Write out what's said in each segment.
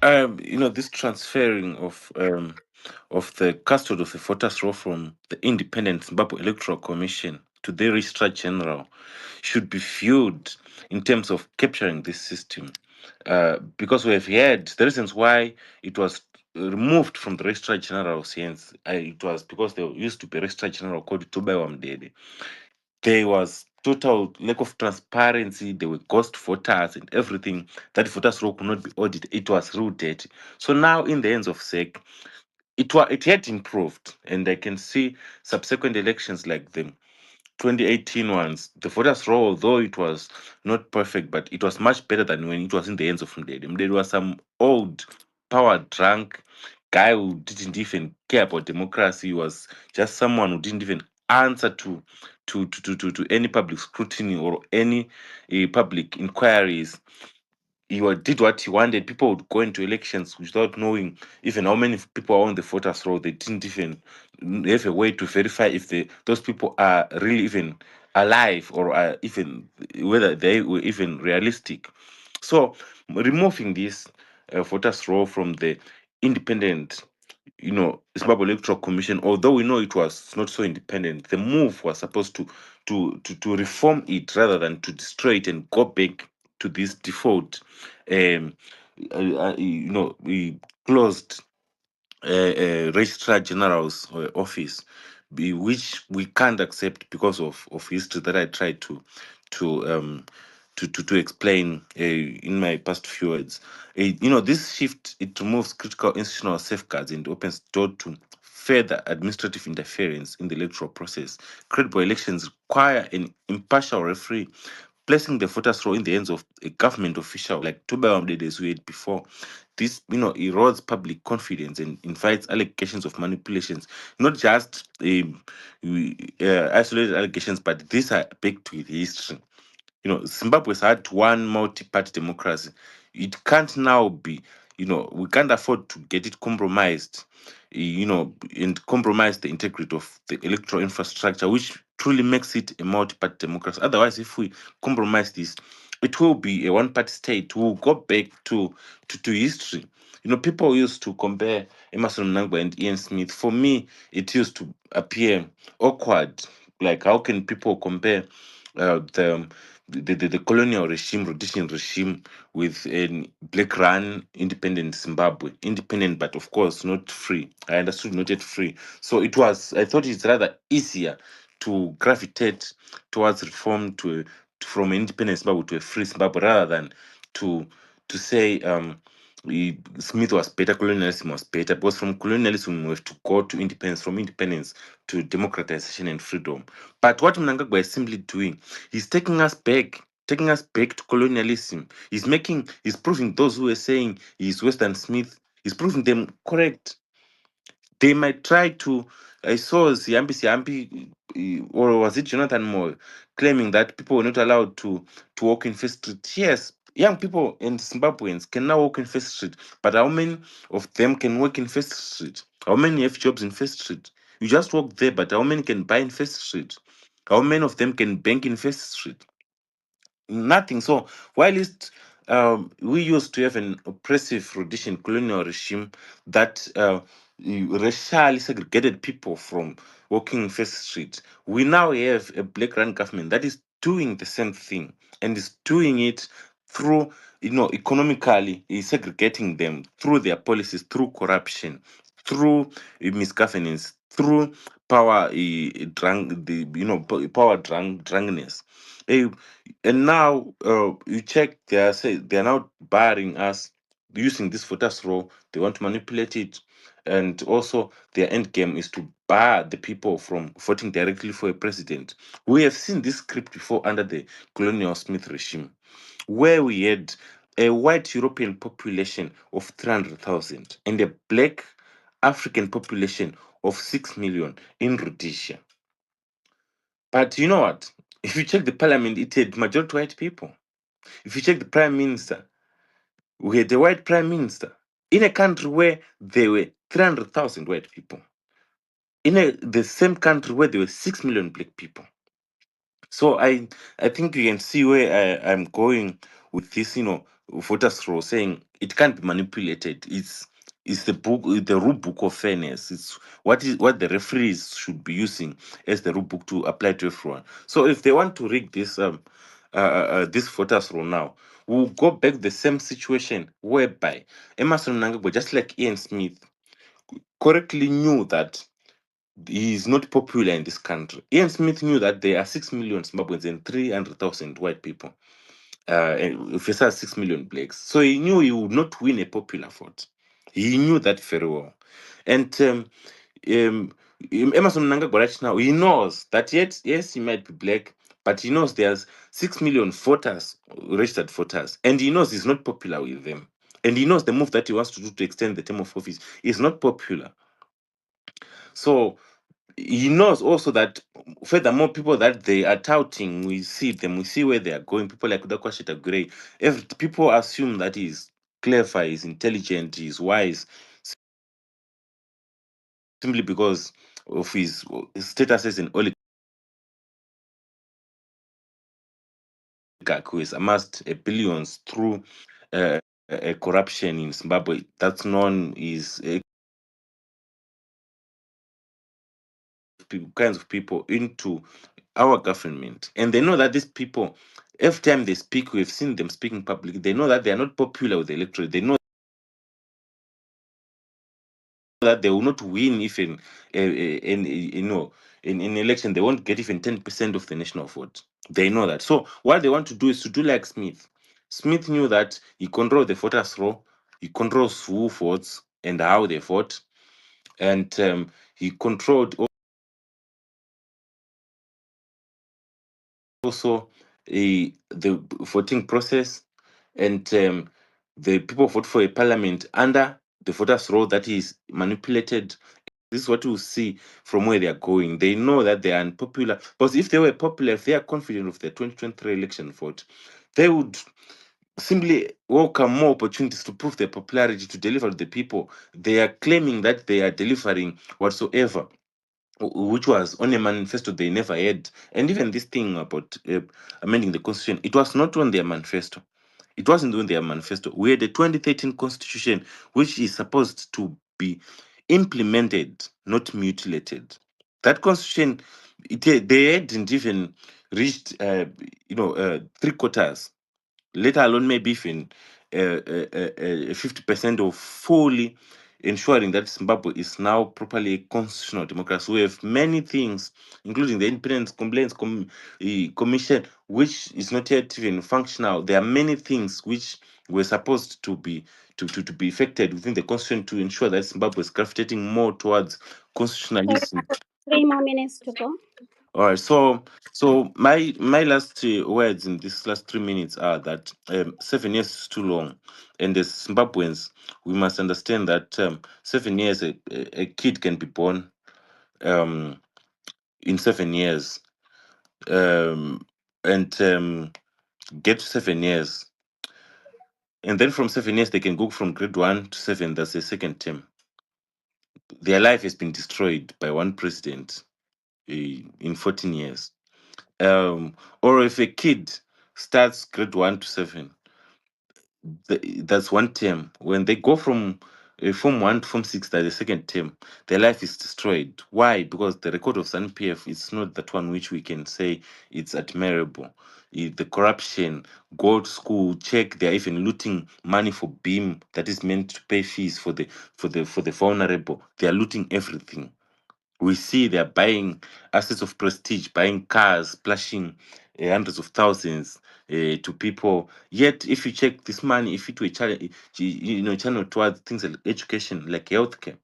This transferring of the custody of the voters roll from the Independent Zimbabwe Electoral Commission to the Registrar General should be viewed in terms of capturing this system, because we have had the reasons why it was removed from the Registrar General since it was because there used to be a Registrar General called Tubewamdede. There was total lack of transparency. There were ghost voters and everything. That voters roll could not be audited. It was real dirty. So now, in the hands of SEC, it had improved, and I can see subsequent elections like the 2018 ones. The voters roll, though it was not perfect, but it was much better than when it was in the hands of Mdede. Mdede was some old, power drunk guy who didn't even care about democracy. He was just someone who didn't even answer to any public scrutiny or any public inquiries. Did what he wanted. People would go into elections without knowing even how many people are on the voters roll. They didn't even have a way to verify if those people are really even alive or are even whether they were even realistic. So removing this voters roll from the independent, Zimbabwe Electoral Commission, although we know it was not so independent, the move was supposed to reform it rather than to destroy it and go back to this default. Um, we closed Registrar General's office, which we can't accept because of history that I tried to um to explain in my past few words. This shift, it removes critical institutional safeguards and opens door to further administrative interference in the electoral process. Credible elections require an impartial referee, placing the voters' roll in the hands of a government official like Tuba did as we had before. This, erodes public confidence and invites allegations of manipulations, not just isolated allegations, but these are backed with history. Zimbabwe's had one multi-party democracy. It can't now be, we can't afford to get it compromised, and compromise the integrity of the electoral infrastructure, which truly makes it a multi-party democracy. Otherwise, if we compromise this, it will be a one-party state. We'll go back to history. People used to compare Emerson Mnangagwa and Ian Smith. For me, it used to appear awkward. Like, how can people compare the colonial regime, rhodesian regime, with a black run independent Zimbabwe? Independent, but of course not free. I understood not yet free. So I thought it's rather easier to gravitate towards reform from an independent Zimbabwe to a free Zimbabwe rather than to to say Smith was better, colonialism was better, because from colonialism we have to go to independence, from independence to democratization and freedom. But what Mnangagwa is simply doing, he's taking us back to colonialism. He's proving those who are saying he's Western Smith, he's proving them correct. They might try to. I saw Siambi, or was it Jonathan Moore, claiming that people were not allowed to walk in First Street. Yes, young people and Zimbabweans can now walk in First Street, but how many of them can work in First Street? How many have jobs in First Street? You just walk there, but how many can buy in First Street? How many of them can bank in First Street? Nothing. So while we used to have an oppressive Rhodesian colonial regime that racially segregated people from walking First Street, we now have a black run government that is doing the same thing and is doing it through, economically segregating them through their policies, through corruption, through misgovernance, through power drunk, power drunkenness. Eh, and now you check, they are now barring us using this voters roll. They want to manipulate it, and also their end game is to bar the people from voting directly for a president. We have seen this script before under the colonial Smith regime, where we had a white European population of 300,000 and a black African population of 6 million in Rhodesia. But you know what? If you check the parliament, it had majority white people. If you check the prime minister, we had a white prime minister in a country where there were 300,000 white people, in the same country where there were 6 million black people. So I think you can see where I'm going with this, voters roll, saying it can't be manipulated. It's the book, the rule book of fairness. It's what the referees should be using as the rule book to apply to everyone. So if they want to rig this voters roll now, we'll go back to the same situation whereby Emerson Mnangagwa, just like Ian Smith, correctly knew that he is not popular in this country. Ian Smith knew that there are 6 million Zimbabweans and 300,000 white people. Versus 6 million blacks. So he knew he would not win a popular vote. He knew that very well. And um, Emerson Mnangagwa right now, he knows that yet, yes, he might be black, but he knows there's 6 million voters, registered voters, and he knows he's not popular with them. And he knows the move that he wants to do to extend the term of office is not popular. So he knows also that furthermore, people that they are touting, we see them, we see where they are going. People like Udakwashita Gray, people assume that he's clever, he's intelligent, he's wise, simply because of his status as an oligarch who has amassed billions through corruption in Zimbabwe. That's known is kinds of people into our government, and they know that these people, every time they speak, we've seen them speaking publicly, they know that they are not popular with the electorate. They know that they will not win even in an election. They won't get even 10% of the national vote. They know that. So what they want to do is to do like Smith. Smith knew that he controls the voters roll, he controls who votes and how they vote, and he controlled also the voting process, and the people vote for a parliament under the voters roll that is manipulated. This is what you see from where they are going. They know that they are unpopular. But if they were popular, if they are confident of the 2023 election vote, they would simply welcome more opportunities to prove their popularity, to deliver to the people. They are claiming that they are delivering whatsoever, which was on a manifesto they never had. And even this thing about amending the constitution, it was not on their manifesto. It wasn't on their manifesto. We had the 2013 constitution, which is supposed to be implemented, not mutilated. That constitution, they hadn't even reached, 3 quarters, let alone maybe even 50% of fully ensuring that Zimbabwe is now properly a constitutional democracy. We have many things, including the Independent Complaints Commission, which is not yet even functional. There are many things which were supposed to be to be effected within the constitution to ensure that Zimbabwe is gravitating more towards Sorry, constitutionalism. 3 more minutes to go. All right, so my last words in these last 3 minutes are that 7 years is too long, and as Zimbabweans, we must understand that 7 years a kid can be born in 7 years, and get to 7 years, and then from 7 years they can go from grade 1 to 7. That's a second term. Their life has been destroyed by one president in 14 years. Or if a kid starts grade 1 to 7, that's one term. When they go from form 1 to form 6, that's the second term. Their life is destroyed. Why? Because the record of ZANU-PF is not that one which we can say it's admirable. The corruption, go to school, check, they're even looting money for BEAM that is meant to pay fees for the vulnerable. They are looting everything. We see they're buying assets of prestige, buying cars, splashing hundreds of thousands to people. Yet, if you check this money, if it were channeled towards things like education, like healthcare,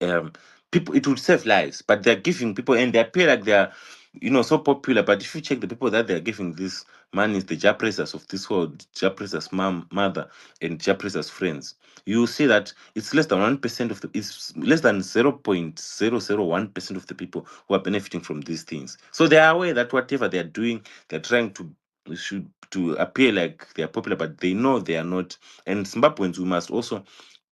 um, people, it would save lives. But they're giving people, and they appear like they're so popular. But if you check the people that they're giving this money, is the Japresas of this world, Japresas mother, and Japresas friends, you see that it's less than 1% of the, it's less than 0.001% of the people who are benefiting from these things. So they are aware that whatever they are doing, they're trying to appear like they are popular, but they know they are not. And Zimbabweans, we must also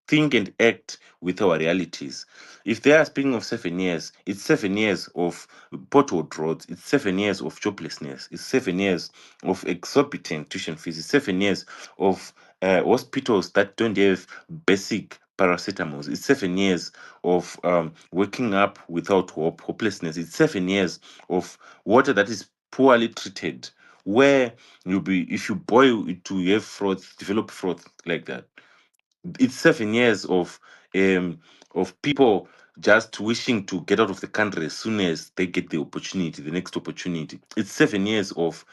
think and act with our realities. If they are speaking of 7 years, it's 7 years of potholed roads, it's 7 years of joblessness, it's 7 years of exorbitant tuition fees, it's 7 years of hospitals that don't have basic paracetamols, it's 7 years of waking up without hope, hopelessness, it's 7 years of water that is poorly treated, where you'll be, if you boil it to have froth, develop froth like that. It's 7 years of people just wishing to get out of the country as soon as they get the opportunity, the next opportunity. It's 7 years of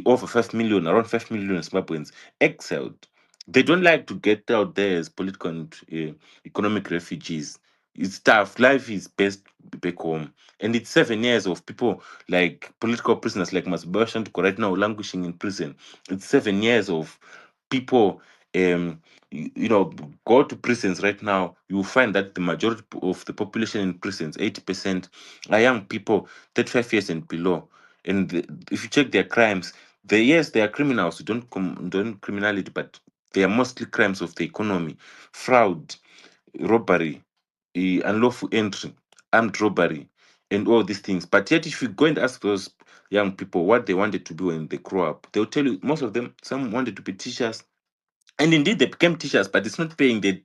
over 5 million, around 5 million Zimbabweans exiled. They don't like to get out there as political and economic refugees. It's tough. Life is best back home. And it's 7 years of people like political prisoners like Masbara Shantuko right now languishing in prison. It's 7 years of people you know, go to prisons right now, you will find that the majority of the population in prisons, 80%, are young people 35 years and below. And if you check their crimes, yes, they are criminals who don't criminality, but they are mostly crimes of the economy: fraud, robbery, unlawful entry, armed robbery, and all these things. But yet, if you go and ask those young people what they wanted to do when they grow up, they'll tell you most of them, some wanted to be teachers, and indeed they became teachers, but it's not paying them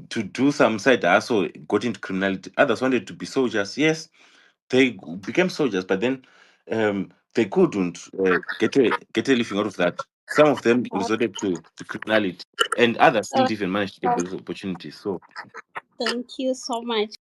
to do some side hustle, got into criminality. Others wanted to be soldiers. Yes, they became soldiers, but then they couldn't get a living out of that. Some of them resorted to criminality, and others Uh, didn't even manage to get those opportunities. So Thank you so much.